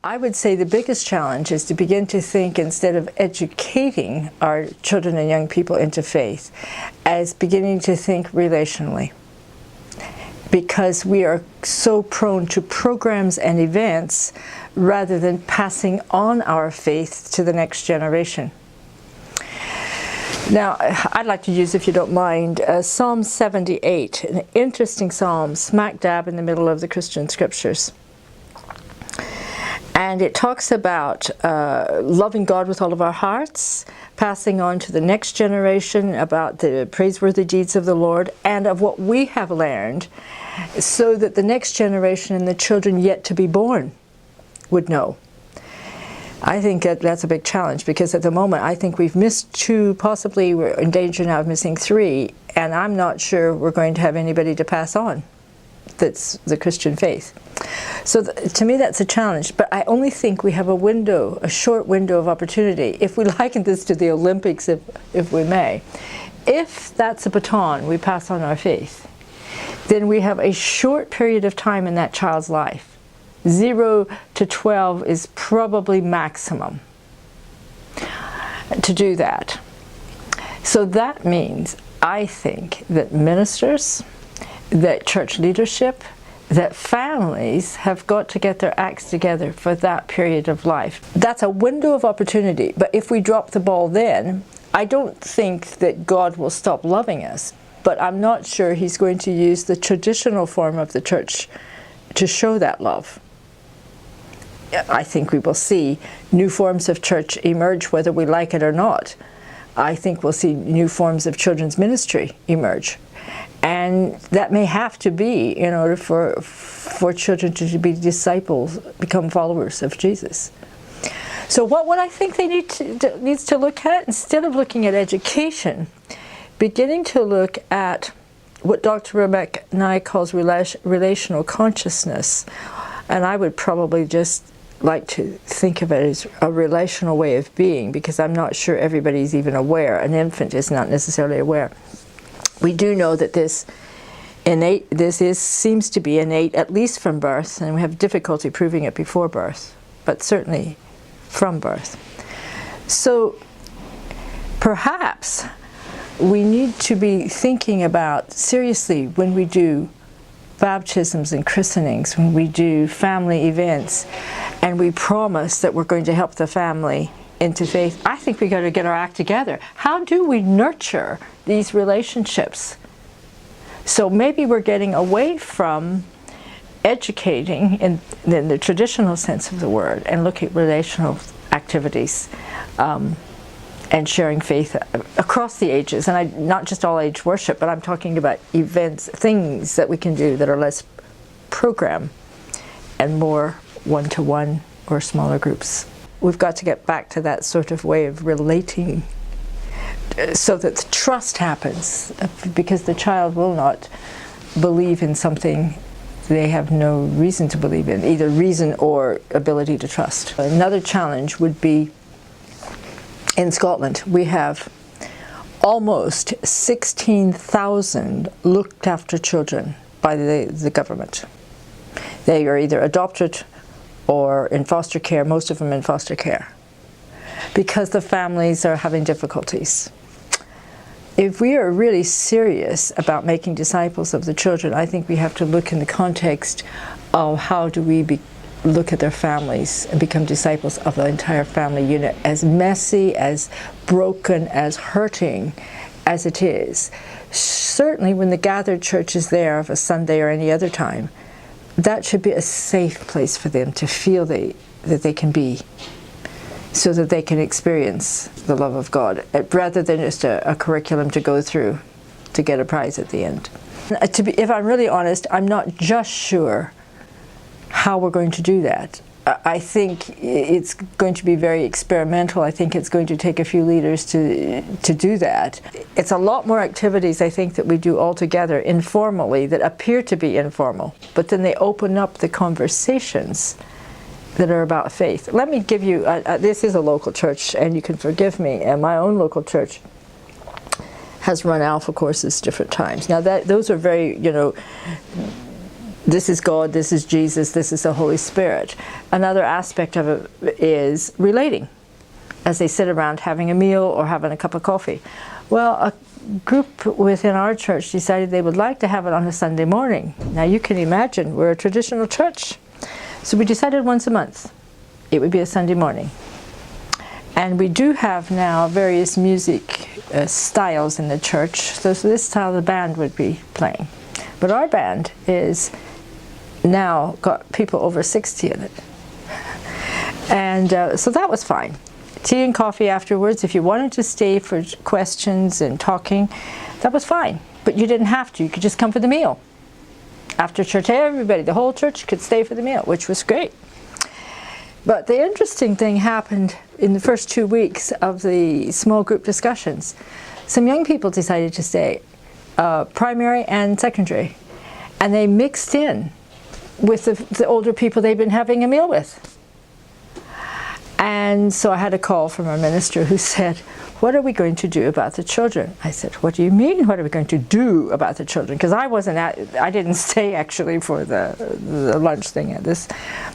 I would say the biggest challenge is to begin to think, instead of educating our children and young people into faith, as beginning to think relationally. Because we are so prone to programs and events rather than passing on our faith to the next generation. Now, I'd like to use, if you don't mind, Psalm 78, an interesting psalm, smack dab in the middle of the Christian scriptures. And it talks about loving God with all of our hearts, passing on to the next generation about the praiseworthy deeds of the Lord and of what we have learned, so that the next generation and the children yet to be born would know. I think that's a big challenge, because at the moment I think we've missed 2, possibly we're in danger now of missing 3, and I'm not sure we're going to have anybody to pass on that's the Christian faith. So to me that's a challenge, but I only think we have a window, a short window of opportunity, if we liken this to the Olympics, if we may. If that's a baton we pass on our faith, then we have a short period of time in that child's life. 0 to 12 is probably maximum to do that. So that means, I think, that ministers, that church leadership, that families have got to get their acts together for that period of life. That's a window of opportunity, but if we drop the ball then, I don't think that God will stop loving us, but I'm not sure He's going to use the traditional form of the church to show that love. I think we will see new forms of church emerge, whether we like it or not. I think we'll see new forms of children's ministry emerge. And that may have to be in order for children to be disciples, become followers of Jesus. So what I think they needs to look at, instead of looking at education, beginning to look at what Dr. Rebecca Nye calls relational consciousness. And I would probably just like to think of it as a relational way of being, because I'm not sure everybody's even aware. An infant is not necessarily aware. We do know that this seems to be innate, at least from birth, and we have difficulty proving it before birth, but certainly from birth. So perhaps we need to be thinking about, seriously, when we do baptisms and christenings, when we do family events, and we promise that we're going to help the family into faith, I think we got to get our act together. How do we nurture these relationships? So maybe we're getting away from educating in the traditional sense of the word and looking at relational activities and sharing faith across the ages. And not just all age worship, but I'm talking about events, things that we can do that are less program and more one-to-one or smaller groups. We've got to get back to that sort of way of relating so that the trust happens, because the child will not believe in something they have no reason to believe in, either reason or ability to trust. Another challenge would be, in Scotland, we have almost 16,000 looked after children by the government. They are either adopted or in foster care, most of them in foster care, because the families are having difficulties. If we are really serious about making disciples of the children, I think we have to look in the context of how do we look at their families and become disciples of the entire family unit, as messy, as broken, as hurting as it is. Certainly when the gathered church is there of a Sunday or any other time, that should be a safe place for them to feel that they can be, so that they can experience the love of God, rather than just a curriculum to go through to get a prize at the end. If I'm really honest, I'm not just sure how we're going to do that. I think it's going to be very experimental. I think it's going to take a few leaders to do that. It's a lot more activities, I think, that we do all together informally that appear to be informal, but then they open up the conversations that are about faith. Let me give you, this is a local church, and you can forgive me, and my own local church has run Alpha courses different times. Now those are very, this is God, this is Jesus, this is the Holy Spirit. Another aspect of it is relating as they sit around having a meal or having a cup of coffee. Well, a group within our church decided they would like to have it on a Sunday morning. Now you can imagine, we're a traditional church. So we decided once a month it would be a Sunday morning. And we do have now various music styles in the church. So this style the band would be playing. But our band is now got people over 60 in it. And so that was fine. Tea and coffee afterwards. If you wanted to stay for questions and talking, that was fine. But you didn't have to. You could just come for the meal. After church, everybody, the whole church could stay for the meal, which was great. But the interesting thing happened in the first 2 weeks of the small group discussions. Some young people decided to stay, primary and secondary, and they mixed in with the older people they'd been having a meal with. And so I had a call from our minister who said, what are we going to do about the children? I said, what do you mean, what are we going to do about the children? Because I didn't stay actually for the lunch thing at this,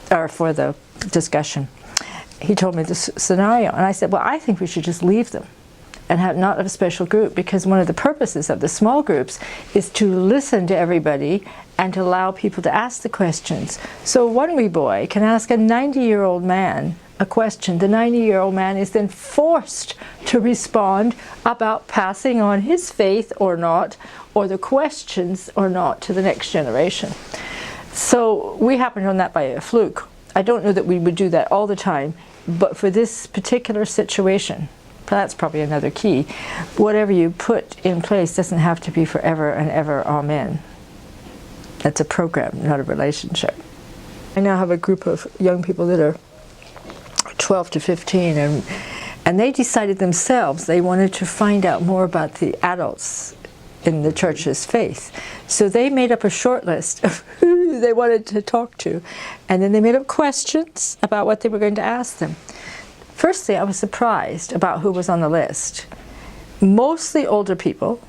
or for the discussion. He told me this scenario, and I said, well, I think we should just leave them and not have a special group, because one of the purposes of the small groups is to listen to everybody and to allow people to ask the questions. So one wee boy can ask a 90-year-old man a question. The 90-year-old man is then forced to respond about passing on his faith or not, or the questions or not, to the next generation. So we happened on that by a fluke. I don't know that we would do that all the time, but for this particular situation, that's probably another key. Whatever you put in place doesn't have to be forever and ever, amen. That's a program, not a relationship. I now have a group of young people that are 12 to 15, and they decided themselves they wanted to find out more about the adults in the church's faith. So they made up a short list of who they wanted to talk to, and then they made up questions about what they were going to ask them. Firstly, I was surprised about who was on the list. Mostly older people,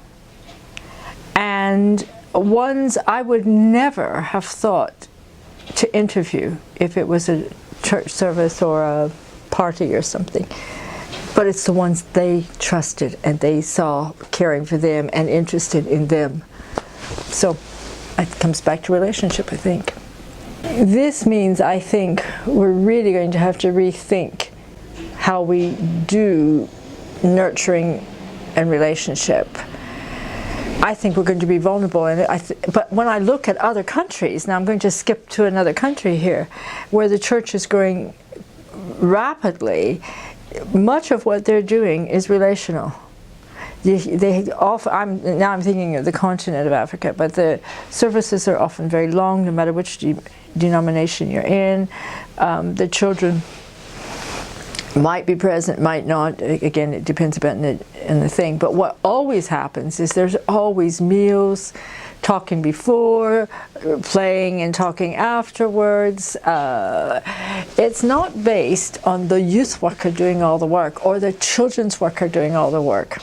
and ones I would never have thought to interview if it was a church service or a party or something. But it's the ones they trusted and they saw caring for them and interested in them. So it comes back to relationship, I think. This means, I think, we're really going to have to rethink how we do nurturing and relationship. I think we're going to be vulnerable in it. But when I look at other countries, now I'm going to skip to another country here, where the church is growing rapidly, much of what they're doing is relational. I'm thinking of the continent of Africa, but the services are often very long, no matter which denomination you're in. The children might be present, might not. Again, it depends about in the thing. But what always happens is there's always meals, talking before, playing and talking afterwards. It's not based on the youth worker doing all the work or the children's worker doing all the work.